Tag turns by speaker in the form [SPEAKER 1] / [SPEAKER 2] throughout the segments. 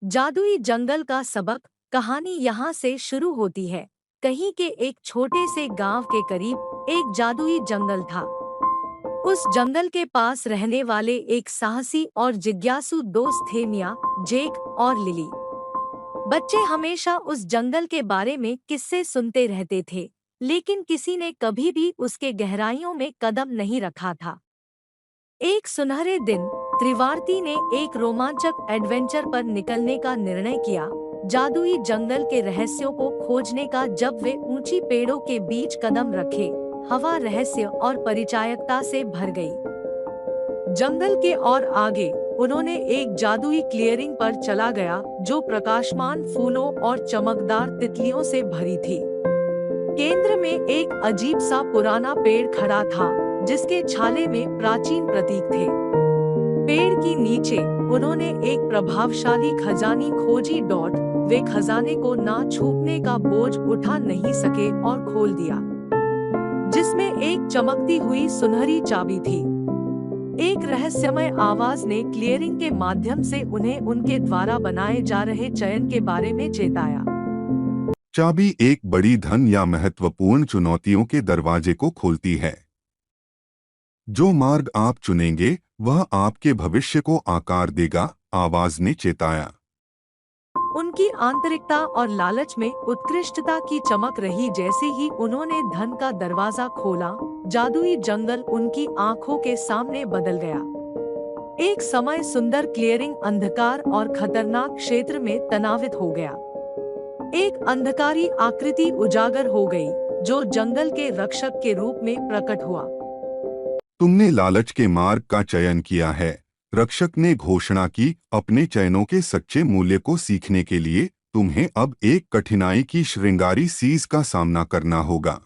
[SPEAKER 1] जादुई जंगल का सबक कहानी यहाँ से शुरू होती है। कहीं के एक छोटे से गांव के करीब एक जादुई जंगल था। उस जंगल के पास रहने वाले एक साहसी और जिज्ञासु दोस्त थे, मिया, जेक और लिली। बच्चे हमेशा उस जंगल के बारे में किस्से सुनते रहते थे, लेकिन किसी ने कभी भी उसके गहराइयों में कदम नहीं रखा था। एक सुनहरे दिन त्रिवार्ती ने एक रोमांचक एडवेंचर पर निकलने का निर्णय किया, जादुई जंगल के रहस्यों को खोजने का। जब वे ऊंची पेड़ों के बीच कदम रखे, हवा रहस्य और परिचायकता से भर गई। जंगल के और आगे उन्होंने एक जादुई क्लियरिंग पर चला गया जो प्रकाशमान फूलों और चमकदार तितलियों से भरी थी। केंद्र में एक अजीब सा पुराना पेड़ खड़ा था जिसके छाले में प्राचीन प्रतीक थे। पेड़ की नीचे उन्होंने एक प्रभावशाली खजानी खोजी। वे खजाने को ना छूटने का बोझ उठा नहीं सके और खोल दिया, जिसमें एक चमकती हुई सुनहरी चाबी थी। एक रहस्यमय आवाज ने क्लियरिंग के माध्यम से उन्हें उनके द्वारा बनाए जा रहे चयन के बारे में चेताया।
[SPEAKER 2] चाबी एक बड़ी धन या महत्वपूर्ण चुनौतियों के दरवाजे को खोलती है। जो मार्ग आप चुनेंगे वह आपके भविष्य को आकार देगा, आवाज ने चेताया।
[SPEAKER 1] उनकी आंतरिकता और लालच में उत्कृष्टता की चमक रही। जैसे ही उन्होंने धन का दरवाजा खोला, जादुई जंगल उनकी आंखों के सामने बदल गया। एक समय सुंदर क्लियरिंग अंधकार और खतरनाक क्षेत्र में तनावित हो गया। एक अंधकारी आकृति उजागर हो गई जो जंगल के रक्षक के रूप में प्रकट हुआ।
[SPEAKER 2] तुमने लालच के मार्ग का चयन किया है, रक्षक ने घोषणा की। अपने चयनों के सच्चे मूल्य को सीखने के लिए तुम्हें अब एक कठिनाई की श्रृंगारी सीज का सामना करना होगा।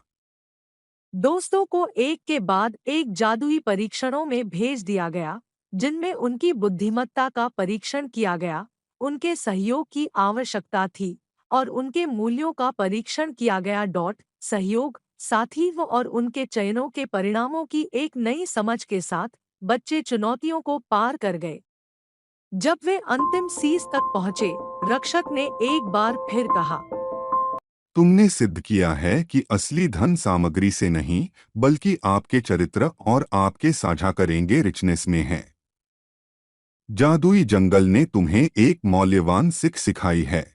[SPEAKER 1] दोस्तों को एक के बाद एक जादुई परीक्षणों में भेज दिया गया, जिनमें उनकी बुद्धिमत्ता का परीक्षण किया गया, उनके सहयोग की आवश्यकता थी और उनके मूल्यों का परीक्षण किया गया। सहयोग, साथी और उनके चयनों के परिणामों की एक नई समझ के साथ बच्चे चुनौतियों को पार कर गए। जब वे अंतिम सीज तक पहुंचे, रक्षक ने एक बार फिर कहा,
[SPEAKER 2] तुमने सिद्ध किया है कि असली धन सामग्री से नहीं बल्कि आपके चरित्र और आपके साझा करेंगे रिचनेस में है। जादुई जंगल ने तुम्हें एक मौल्यवान सीख सिखाई है।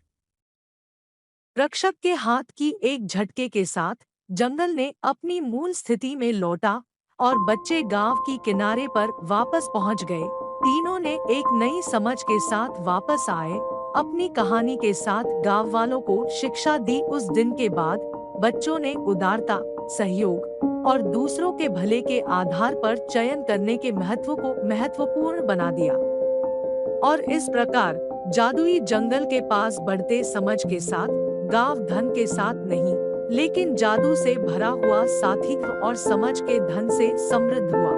[SPEAKER 1] रक्षक के हाथ की एक झटके के साथ जंगल ने अपनी मूल स्थिति में लौटा और बच्चे गांव की किनारे पर वापस पहुंच गए। तीनों ने एक नई समझ के साथ वापस आए, अपनी कहानी के साथ गांव वालों को शिक्षा दी। उस दिन के बाद बच्चों ने उदारता, सहयोग और दूसरों के भले के आधार पर चयन करने के महत्व को महत्वपूर्ण बना दिया। और इस प्रकार जादुई जंगल के पास बढ़ते समझ के साथ गांव धन के साथ नहीं, लेकिन जादू से भरा हुआ साथी और समझ के धन से समृद्ध हुआ।